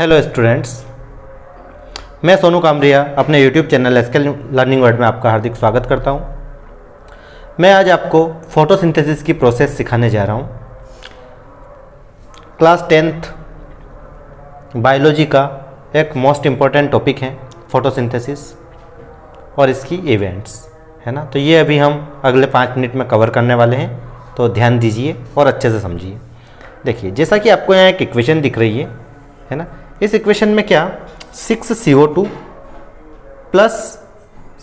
Hello students, मैं सोनू कामरिया अपने YouTube channel SK learning world में आपका हार्दिक स्वागत करता हूं। मैं आज आपको फोटोसिंथेसिस की प्रोसेस सिखाने जा रहा हूं। क्लास 10th बायोलॉजी का एक मोस्ट इम्पॉर्टेंट टॉपिक है फोटोसिंथेसिस और इसकी इवेंट्स, है ना। तो ये अभी हम अगले 5 मिनट में कवर करने वाले हैं, तो ध्यान दीजिए और अच्छे से समझिए। देखिए, जैसा कि आपको यहाँ एक इक्वेशन दिख रही है ना। इस इक्वेशन में क्या 6CO2 प्लस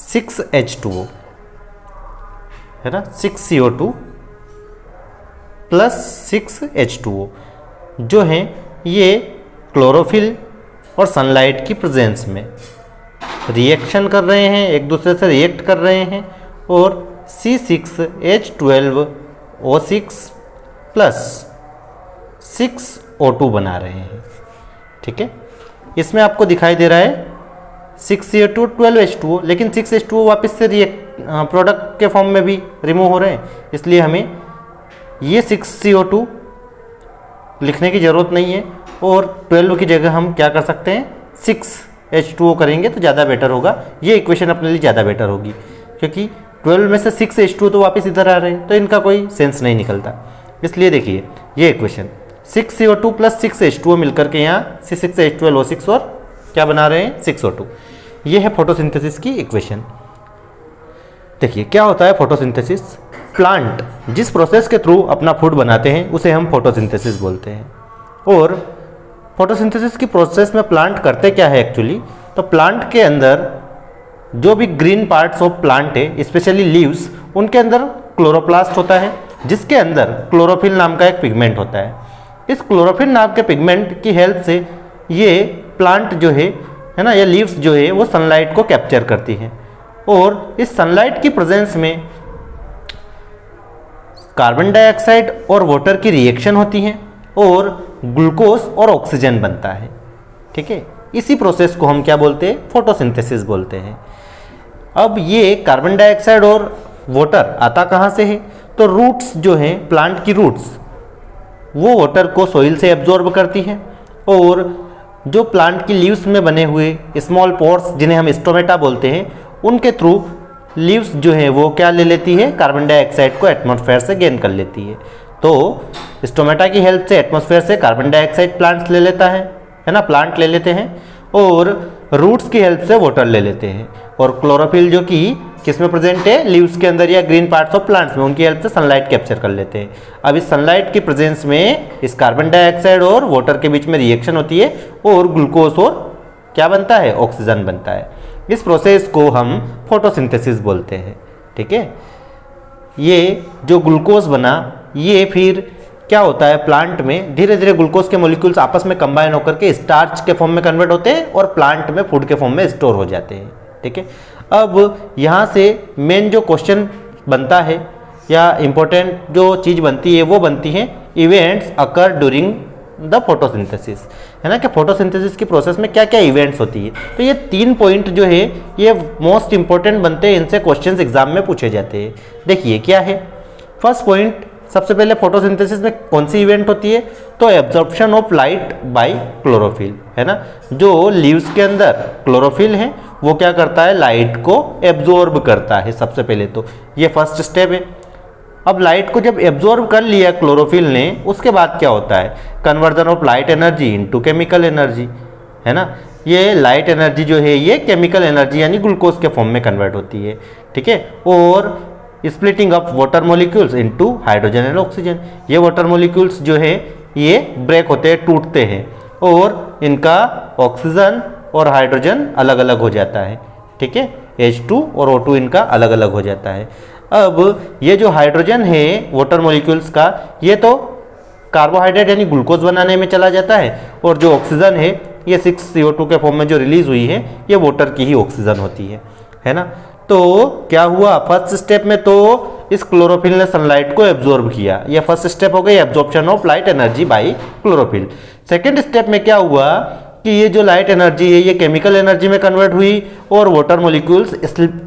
6H2O है ना। 6CO2 प्लस 6H2O जो है ये क्लोरोफिल और सनलाइट की प्रेजेंस में रिएक्शन कर रहे हैं, एक दूसरे से रिएक्ट कर रहे हैं और C6H12O6 प्लस 6O2 बना रहे हैं। ठीक है, इसमें आपको दिखाई दे रहा है 6CO2 12H2O, लेकिन 6H2O वापस से प्रोडक्ट के फॉर्म में भी रिमूव हो रहे हैं, इसलिए हमें ये 6CO2 लिखने की ज़रूरत नहीं है और 12 की जगह हम क्या कर सकते हैं 6H2O करेंगे तो ज़्यादा बेटर होगा। ये इक्वेशन अपने लिए ज़्यादा बेटर होगी, क्योंकि 12 में से 6H2O तो वापस इधर आ रहे हैं, तो इनका कोई सेंस नहीं निकलता। इसलिए देखिए ये इक्वेशन 6CO2 प्लस 6H2O मिलकर के यहाँ C6H12O6 और क्या बना रहे हैं 6O2। ये है फोटोसिंथेसिस की इक्वेशन। देखिए क्या होता है फोटोसिंथेसिस। प्लांट जिस प्रोसेस के थ्रू अपना फूड बनाते हैं उसे हम फोटोसिंथेसिस बोलते हैं। और फोटोसिंथेसिस की प्रोसेस में प्लांट करते क्या है एक्चुअली, तो प्लांट के अंदर जो भी ग्रीन पार्ट्स ऑफ प्लांट है, स्पेशली लीव्स, उनके अंदर क्लोरोप्लास्ट होता है, जिसके अंदर क्लोरोफिल नाम का एक पिगमेंट होता है। इस क्लोरोफिल नाम के पिगमेंट की हेल्प से ये प्लांट जो है ना, ये लीव्स जो है वो सनलाइट को कैप्चर करती हैं और इस सनलाइट की प्रेजेंस में कार्बन डाइऑक्साइड और वाटर की रिएक्शन होती है और ग्लूकोज और ऑक्सीजन बनता है। ठीक है, इसी प्रोसेस को हम क्या बोलते हैं फोटोसिंथेसिस बोलते हैं। अब ये कार्बन डाइऑक्साइड और वाटर आता कहाँ से है, तो रूट्स जो हैं, प्लांट की रूट्स, वो वाटर को सॉइल से एब्जॉर्ब करती हैं और जो प्लांट की लीव्स में बने हुए स्मॉल पोर्स जिन्हें हम स्टोमेटा बोलते हैं, उनके थ्रू लीव्स जो है वो क्या ले लेती है, कार्बन डाइऑक्साइड को एटमॉस्फेयर से गेन कर लेती है। तो स्टोमेटा की हेल्प से एटमॉस्फेयर से कार्बन डाइऑक्साइड प्लांट्स ले लेता है ना, प्लांट ले लेते हैं और रूट्स की हेल्प से वाटर ले लेते हैं और क्लोरोफिल जो कि किस में प्रेजेंट है, लीव्स के अंदर या ग्रीन पार्ट्स ऑफ प्लांट्स में, उनकी हेल्प से सनलाइट कैप्चर कर लेते हैं। अब इस सनलाइट की प्रेजेंस में इस कार्बन डाइऑक्साइड और वाटर के बीच में रिएक्शन होती है और ग्लूकोज और क्या बनता है, ऑक्सीजन बनता है। इस प्रोसेस को हम फोटोसिंथेसिस बोलते हैं। ठीक है, ये जो ग्लूकोज बना, ये फिर क्या होता है, प्लांट में धीरे धीरे ग्लूकोज के मॉलिक्यूल्स आपस में कंबाइन होकर के स्टार्च के फॉर्म में कन्वर्ट होते हैं और प्लांट में फूड के फॉर्म में स्टोर हो जाते हैं। ठीक है, अब यहाँ से मेन जो क्वेश्चन बनता है या इम्पोर्टेंट जो चीज़ बनती है वो बनती है events occur during the photosynthesis, है ना, कि फोटोसिंथेसिस की प्रोसेस में क्या क्या इवेंट्स होती है। तो ये 3 पॉइंट जो है ये मोस्ट इंपॉर्टेंट बनते हैं, इनसे क्वेश्चंस एग्जाम में पूछे जाते हैं। देखिए क्या है फर्स्ट पॉइंट, सबसे पहले फोटोसिंथेसिस में कौन सी इवेंट होती है, तो absorption of light by chlorophyll, है ना। जो लीव्स के अंदर क्लोरोफिल है वो क्या करता है, लाइट को एब्जॉर्ब करता है सबसे पहले, तो ये फर्स्ट स्टेप है। अब लाइट को जब एब्जॉर्ब कर लिया क्लोरोफिल ने, उसके बाद क्या होता है, conversion of light energy into chemical energy, है ना। ये लाइट एनर्जी जो है ये केमिकल एनर्जी यानी ग्लूकोज के फॉर्म में कन्वर्ट होती है। ठीक है, और splitting of water molecules into hydrogen and oxygen, ये वाटर मॉलिक्यूल्स जो है ये ब्रेक होते हैं, टूटते हैं और इनका ऑक्सीजन और हाइड्रोजन अलग अलग हो जाता है। ठीक है, H2 और O2 इनका अलग अलग हो जाता है। अब ये जो हाइड्रोजन है वाटर मॉलिक्यूल्स का, ये तो कार्बोहाइड्रेट यानी ग्लूकोज बनाने में चला जाता है और जो ऑक्सीजन है ये 6CO2 के फॉर्म में जो रिलीज हुई है ये वाटर की ही ऑक्सीजन होती है ना। तो क्या हुआ, फर्स्ट स्टेप में तो इस क्लोरोफिल ने सनलाइट को एब्जॉर्ब किया, यह फर्स्ट स्टेप हो गई absorption of light energy by chlorophyll. Second step में क्या हुआ कि ये जो लाइट एनर्जी है ये केमिकल एनर्जी में कन्वर्ट हुई और वाटर मॉलिक्यूल्स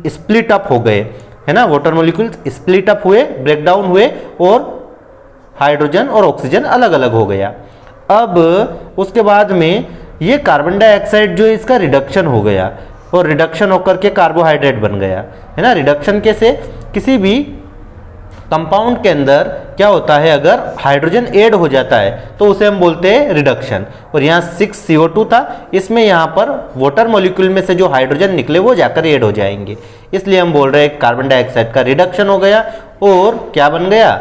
स्प्लिट अप हो गए, है ना। वाटर मॉलिक्यूल्स स्प्लिट अप हुए, ब्रेक डाउन हुए और हाइड्रोजन और ऑक्सीजन अलग अलग हो गया। अब उसके बाद में ये कार्बन डाइऑक्साइड जो है इसका रिडक्शन हो गया और रिडक्शन होकर के कार्बोहाइड्रेट बन गया, है ना। रिडक्शन कैसे, किसी भी कंपाउंड के अंदर क्या होता है, अगर हाइड्रोजन ऐड हो जाता है तो उसे हम बोलते हैं रिडक्शन। और यहाँ 6 CO2 था, इसमें यहाँ पर वाटर मॉलिक्यूल में से जो हाइड्रोजन निकले वो जाकर ऐड हो जाएंगे, इसलिए हम बोल रहे हैं कार्बन डाइऑक्साइड का रिडक्शन हो गया और क्या बन गया,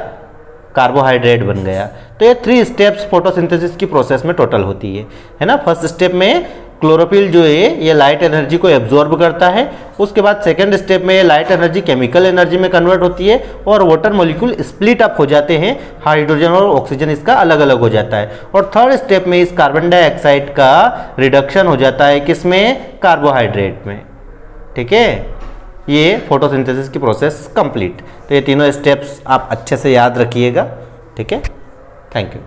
कार्बोहाइड्रेट बन गया। तो ये 3 स्टेप्स फोटोसिंथेसिस की प्रोसेस में टोटल होती है ना। फर्स्ट स्टेप में क्लोरोफिल जो है ये लाइट एनर्जी को एब्जॉर्ब करता है, उसके बाद सेकंड स्टेप में ये लाइट एनर्जी केमिकल एनर्जी में कन्वर्ट होती है और वाटर मॉलिक्यूल स्प्लिट अप हो जाते हैं, हाइड्रोजन और ऑक्सीजन इसका अलग अलग हो जाता है। और थर्ड स्टेप में इस कार्बन डाइऑक्साइड का रिडक्शन हो जाता है किसमें, कार्बोहाइड्रेट में, ठीक है। ये फोटोसिंथेसिस की प्रोसेस कंप्लीट। तो ये तीनों स्टेप्स आप अच्छे से याद रखिएगा, ठीक है। Thank you.